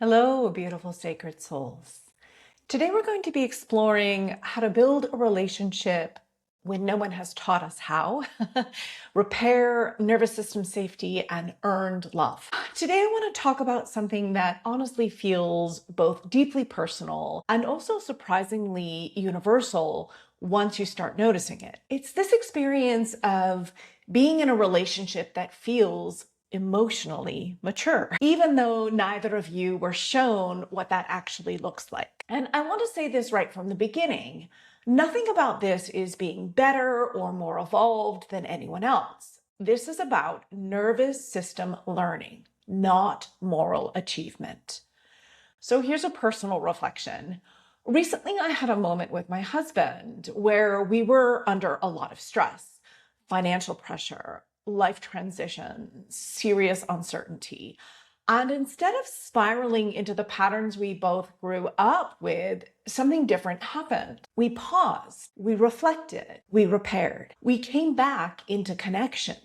Hello, beautiful sacred souls. Today we're going to be exploring how to build a relationship when no one has taught us how, repair nervous system safety, and earned love. Today I want to talk about something that honestly feels both deeply personal and also surprisingly universal once you start noticing it. It's this experience of being in a relationship that feels emotionally mature, even though neither of you were shown what that actually looks like. And I want to say this right from the beginning. Nothing about this is being better or more evolved than anyone else. This is about nervous system learning, not moral achievement. So here's a personal reflection. Recently, I had a moment with my husband where we were under a lot of stress, financial pressure, life transition, serious uncertainty. And instead of spiraling into the patterns we both grew up with, something different happened. We paused, we reflected, we repaired, we came back into connection.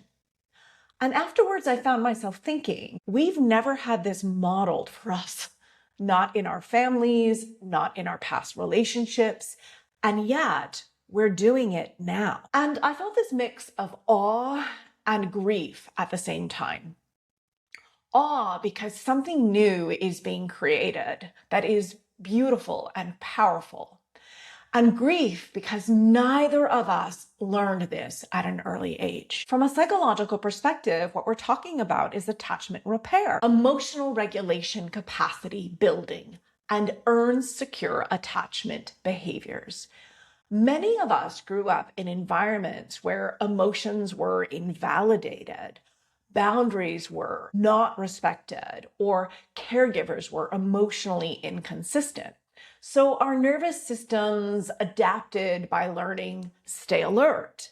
And afterwards, I found myself thinking, we've never had this modeled for us, not in our families, not in our past relationships, and yet we're doing it now. And I felt this mix of awe and grief at the same time. Awe because something new is being created that is beautiful and powerful. And grief because neither of us learned this at an early age. From a psychological perspective, what we're talking about is attachment repair, emotional regulation capacity building, and earned secure attachment behaviors. Many of us grew up in environments where emotions were invalidated, boundaries were not respected, or caregivers were emotionally inconsistent. So our nervous systems adapted by learning stay alert,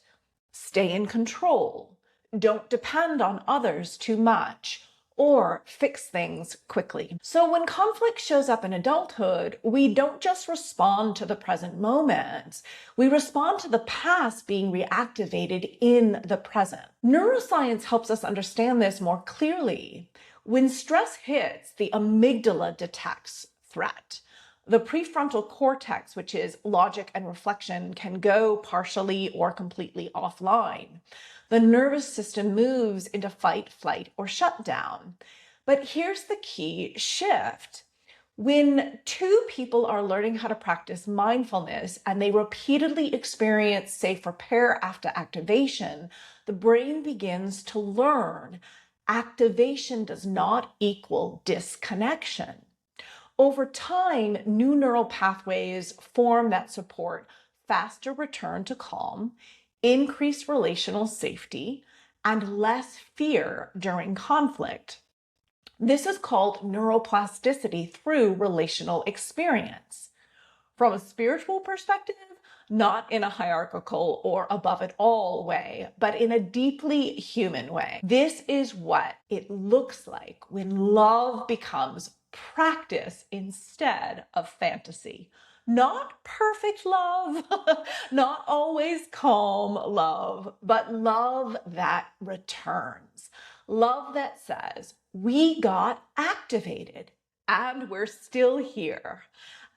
stay in control, don't depend on others too much, or fix things quickly. So when conflict shows up in adulthood, we don't just respond to the present moment, we respond to the past being reactivated in the present. Neuroscience helps us understand this more clearly. When stress hits, the amygdala detects threat. The prefrontal cortex, which is logic and reflection, can go partially or completely offline. The nervous system moves into fight, flight, or shutdown. But here's the key shift. When two people are learning how to practice mindfulness and they repeatedly experience safe repair after activation, the brain begins to learn activation does not equal disconnection. Over time, new neural pathways form that support faster return to calm, increased relational safety, and less fear during conflict. This is called neuroplasticity through relational experience. From a spiritual perspective, not in a hierarchical or above it all way, but in a deeply human way. This is what it looks like when love becomes practice instead of fantasy. Not perfect love, not always calm love, but love that returns. Love that says, we got activated and we're still here.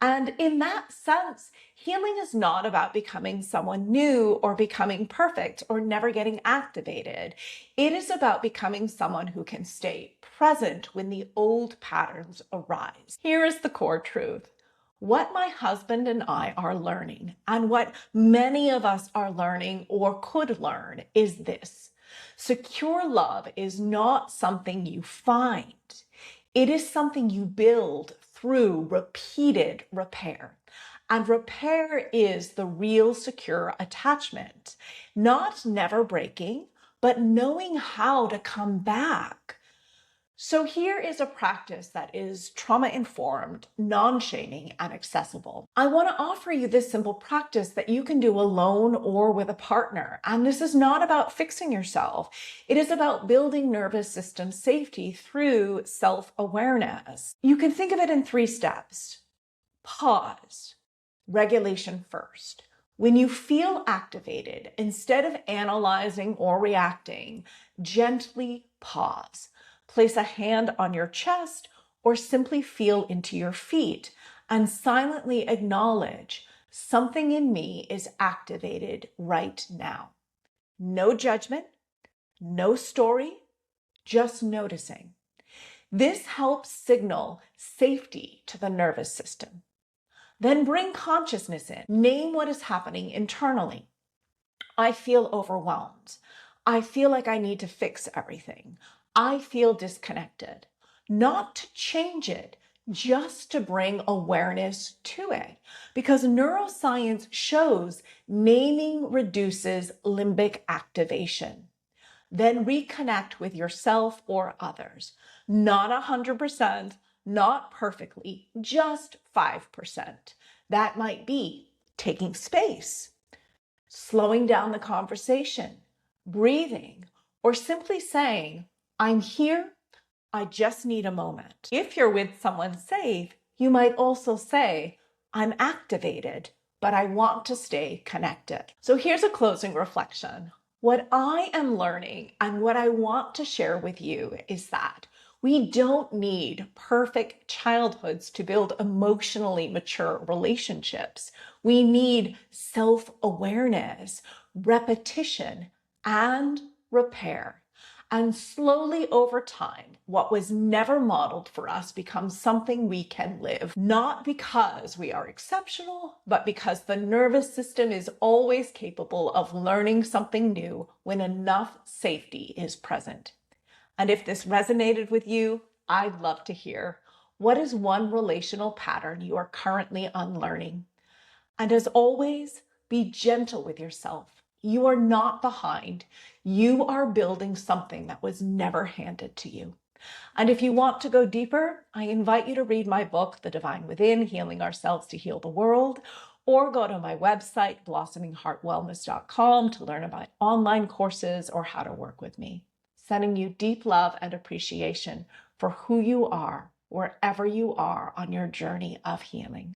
And in that sense, healing is not about becoming someone new or becoming perfect or never getting activated. It is about becoming someone who can stay present when the old patterns arise. Here is the core truth. What my husband and I are learning, and what many of us are learning or could learn, is this. Secure love is not something you find. It is something you build through repeated repair. And repair is the real secure attachment, not never breaking, but knowing how to come back. So here is a practice that is trauma-informed, non-shaming, and accessible. I want to offer you this simple practice that you can do alone or with a partner. And this is not about fixing yourself. It is about building nervous system safety through self-awareness. You can think of it in 3 steps. Pause. Regulation first. When you feel activated, instead of analyzing or reacting, gently pause. Place a hand on your chest or simply feel into your feet and silently acknowledge something in me is activated right now. No judgment, no story, just noticing. This helps signal safety to the nervous system. Then bring consciousness in. Name what is happening internally. I feel overwhelmed. I feel like I need to fix everything. I feel disconnected. Not to change it, just to bring awareness to it. Because neuroscience shows naming reduces limbic activation. Then reconnect with yourself or others. Not 100%, not perfectly, just 5%. That might be taking space, slowing down the conversation, breathing, or simply saying, I'm here, I just need a moment. If you're with someone safe, you might also say, I'm activated, but I want to stay connected. So here's a closing reflection. What I am learning and what I want to share with you is that we don't need perfect childhoods to build emotionally mature relationships. We need self-awareness, repetition, and repair. And slowly over time, what was never modeled for us becomes something we can live, not because we are exceptional, but because the nervous system is always capable of learning something new when enough safety is present. And if this resonated with you, I'd love to hear. What is one relational pattern you are currently unlearning? And as always, be gentle with yourself. You are not behind. You are building something that was never handed to you. And if you want to go deeper, I invite you to read my book, The Divine Within, Healing Ourselves to Heal the World, or go to my website, blossomingheartwellness.com, to learn about online courses or how to work with me. Sending you deep love and appreciation for who you are, wherever you are on your journey of healing.